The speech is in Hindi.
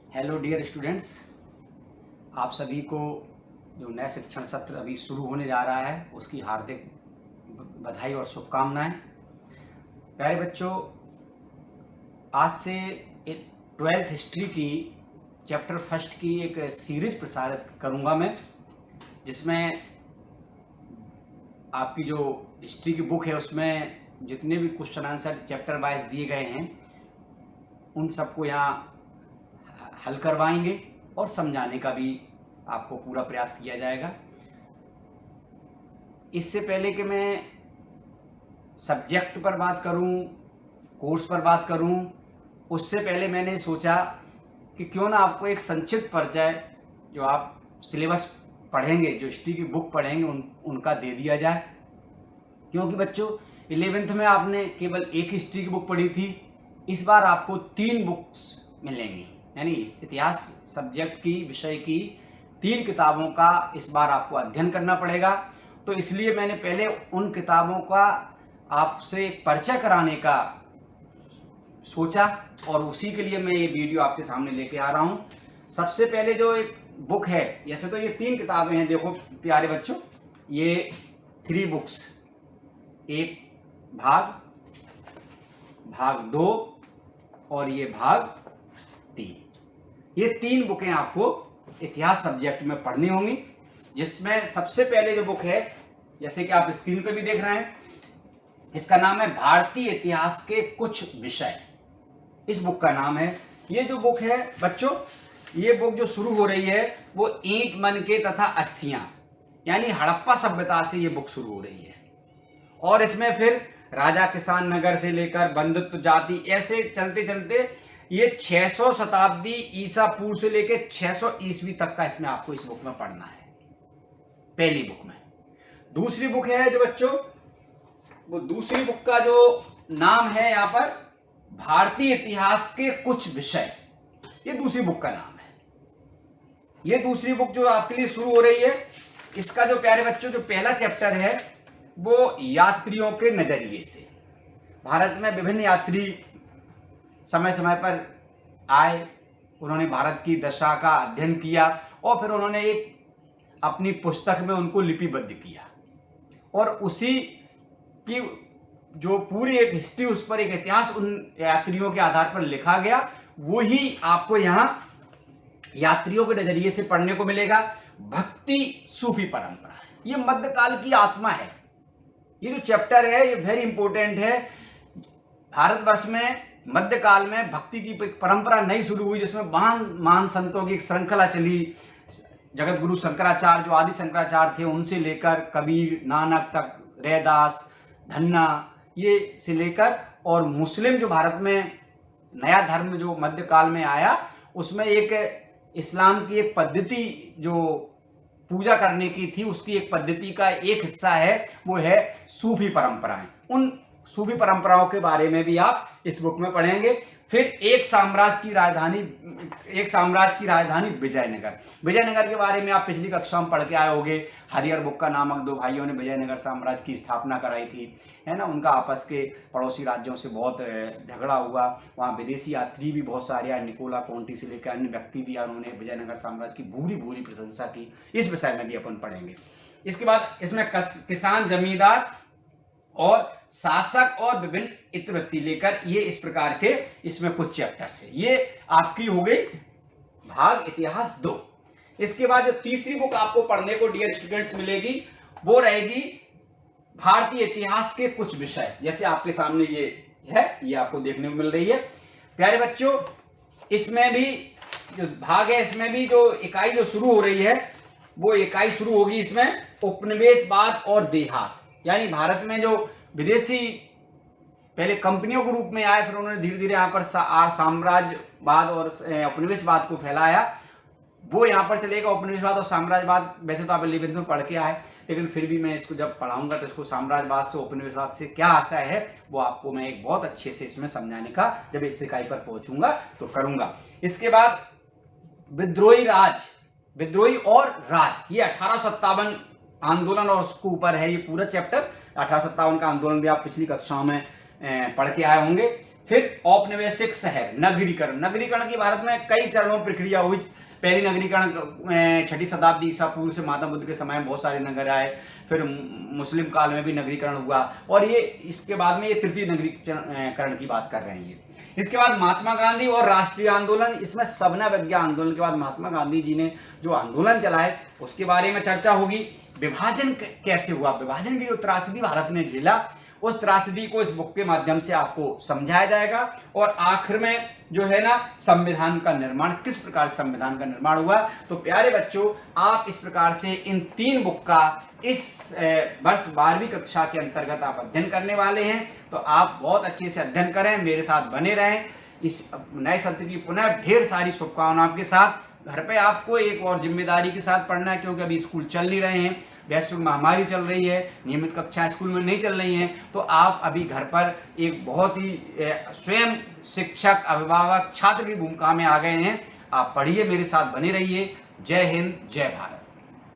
हेलो डियर स्टूडेंट्स, आप सभी को जो नया शिक्षण सत्र अभी शुरू होने जा रहा है उसकी हार्दिक बधाई और शुभकामनाएं। प्यारे बच्चों, आज से 12th हिस्ट्री की चैप्टर फर्स्ट की एक सीरीज प्रसारित करूंगा मैं, जिसमें आपकी जो हिस्ट्री की बुक है उसमें जितने भी क्वेश्चन आंसर चैप्टर वाइज दिए गए हैं उन सबको यहाँ हल करवाएंगे और समझाने का भी आपको पूरा प्रयास किया जाएगा। इससे पहले कि मैं सब्जेक्ट पर बात करूं, कोर्स पर बात करूं, उससे पहले मैंने सोचा कि क्यों ना आपको एक संक्षिप्त परिचय जो आप सिलेबस पढ़ेंगे, जो हिस्ट्री की बुक पढ़ेंगे उनका दे दिया जाए। क्योंकि बच्चों 11th में आपने केवल एक हिस्ट्री की बुक पढ़ी थी, इस बार आपको 3 बुक्स मिलेंगी, यानी इतिहास सब्जेक्ट की विषय की 3 किताबों का इस बार आपको अध्ययन करना पड़ेगा। तो इसलिए मैंने पहले उन किताबों का आपसे परिचय कराने का सोचा और उसी के लिए मैं ये वीडियो आपके सामने लेके आ रहा हूँ। सबसे पहले जो एक बुक है, जैसे तो ये 3 किताबें हैं, देखो प्यारे बच्चों, ये 3 बुक्स, एक भाग 2 और ये भाग 3। ये 3 बुकें आपको इतिहास सब्जेक्ट में पढ़नी होंगी, जिसमें सबसे पहले जो बुक है, जैसे कि आप स्क्रीन पर भी देख रहे हैं, इसका नाम है भारतीय इतिहास के कुछ विषय। इस बुक का नाम है। ये जो बुक है बच्चों, ये बुक जो शुरू हो रही है वो ईंट मनके तथा अस्थियां, यानी हड़प्पा सभ्यता से ये बुक शुरू हो रही है। और इसमें फिर राजा किसान नगर से लेकर बंधुत्व जाति, ऐसे चलते चलते ये 600 शताब्दी ईसा पूर्व से लेकर 600 ईस्वी तक का इसमें आपको इस बुक में पढ़ना है, पहली बुक में। दूसरी बुक है जो बच्चों, वो दूसरी बुक का जो नाम है यहाँ पर भारतीय इतिहास के कुछ विषय, ये दूसरी बुक का नाम है। ये दूसरी बुक जो आपके लिए शुरू हो रही है, इसका जो प्यारे बच्चों जो पहला चैप्टर है वो यात्रियों के नजरिए से। भारत में विभिन्न यात्री समय समय पर आए, उन्होंने भारत की दशा का अध्ययन किया और फिर उन्होंने एक अपनी पुस्तक में उनको लिपिबद्ध किया, और उसी की जो पूरी एक हिस्ट्री, उस पर एक इतिहास उन यात्रियों के आधार पर लिखा गया, वही आपको यहाँ यात्रियों के नजरिए से पढ़ने को मिलेगा। भक्ति सूफी परंपरा, ये मध्यकाल की आत्मा है। ये जो चैप्टर है ये वेरी इंपॉर्टेंट है। भारतवर्ष में मध्यकाल में भक्ति की परंपरा नई शुरू हुई, जिसमें महान संतों की एक श्रृंखला चली। जगत गुरु शंकराचार्य जो आदि शंकराचार्य थे, उनसे लेकर कबीर, नानक तक, रैदास, धन्ना, ये से लेकर, और मुस्लिम जो भारत में नया धर्म जो मध्यकाल में आया, उसमें एक इस्लाम की एक पद्धति जो पूजा करने की थी, उसकी एक पद्धति का एक हिस्सा है, वो है सूफी परंपराएं। उन सूफी परंपराओं के बारे में भी आप इस बुक में पढ़ेंगे। फिर एक साम्राज्य की राजधानी विजयनगर के बारे में आप पिछली कक्षा में पढ़ के आए होंगे। हरिहर बुक्का नामक 2 भाइयों ने विजयनगर साम्राज्य की स्थापना कराई थी, है ना। उनका आपस के पड़ोसी राज्यों से बहुत झगड़ा हुआ, वहाँ विदेशी यात्री भी बहुत सारे आए, निकोला कोंटी से लेकर अन्य व्यक्ति भी आए, उन्होंने विजयनगर साम्राज्य की भूरी प्रशंसा की। इस विषय में भी अपन पढ़ेंगे। इसके बाद इसमें किसान, जमींदार और शासक और विभिन्न इतिवृत्ति लेकर, ये इस प्रकार के इसमें कुछ चैप्टर्स है। ये आपकी हो गई भाग इतिहास 2। इसके बाद जो तीसरी बुक आपको पढ़ने को डियर स्टूडेंट्स मिलेगी, वो रहेगी भारतीय इतिहास के कुछ विषय। जैसे आपके सामने ये है, ये आपको देखने को मिल रही है। प्यारे बच्चों, इसमें भी जो भाग है, इसमें भी जो इकाई जो शुरू हो रही है, वो इकाई शुरू होगी इसमें उपनिवेशवाद और देहात। यानी भारत में जो विदेशी पहले कंपनियों के रूप में आए, फिर उन्होंने धीरे धीरे यहाँ पर साम्राज्यवाद और उपनिवेशवाद को फैलाया, वो यहाँ पर चलेगा। उपनिवेशवाद और साम्राज्यवाद वैसे तो आप 11th में पढ़ के आए, लेकिन फिर भी मैं इसको जब पढ़ाऊंगा तो इसको साम्राज्यवाद से, उपनिवेशवाद से क्या आशय है, वो आपको मैं एक बहुत अच्छे से इसमें समझाने का जब इस इकाई पर पहुंचूंगा तो करूंगा। इसके बाद विद्रोही और राज, ये 1857 आंदोलन और उसके ऊपर है ये पूरा चैप्टर। 1857 का आंदोलन भी आप पिछली कक्षाओं में पढ़ के आए होंगे। फिर औपनिवेशिक शहर, नगरीकरण। नगरीकरण की भारत में कई चरणों प्रक्रिया हुई। पहली नगरीकरण 6ठी शताब्दी ईसा पूर्व से महात्मा बुद्ध के समय में बहुत सारे नगर आए। फिर मुस्लिम काल में भी नगरीकरण हुआ, और ये इसके बाद में ये तृतीय नगरीकरण की बात कर रहे हैं। इसके बाद महात्मा गांधी और राष्ट्रीय आंदोलन, इसमें सबना विज्ञा आंदोलन के बाद महात्मा गांधी जी ने जो आंदोलन चलाए उसके बारे में चर्चा होगी। विभाजन कैसे हुआ, विभाजन की जो त्रासदी भारत ने झेला, उस त्रासदी को इस बुक के माध्यम से आपको समझाया जाएगा। और आखिर में जो है ना, संविधान का निर्माण, किस प्रकार संविधान का निर्माण हुआ। तो प्यारे बच्चों, आप इस प्रकार से इन 3 बुक का इस वर्ष 12वीं कक्षा के अंतर्गत आप अध्ययन करने वाले हैं। तो आप बहुत अच्छे से अध्ययन करें, मेरे साथ बने रहें। इस नए सत्र की पुनः ढेर सारी शुभकामनाओं के साथ। घर पे आपको एक और जिम्मेदारी के साथ पढ़ना है, क्योंकि अभी स्कूल चल नहीं रहे हैं, वैश्विक महामारी चल रही है, नियमित कक्षाएं स्कूल में नहीं चल रही हैं। तो आप अभी घर पर एक बहुत ही स्वयं शिक्षक, अभिभावक, छात्र की भूमिका में आ गए हैं। आप पढ़िए, मेरे साथ बने रहिए। जय हिंद, जय भारत।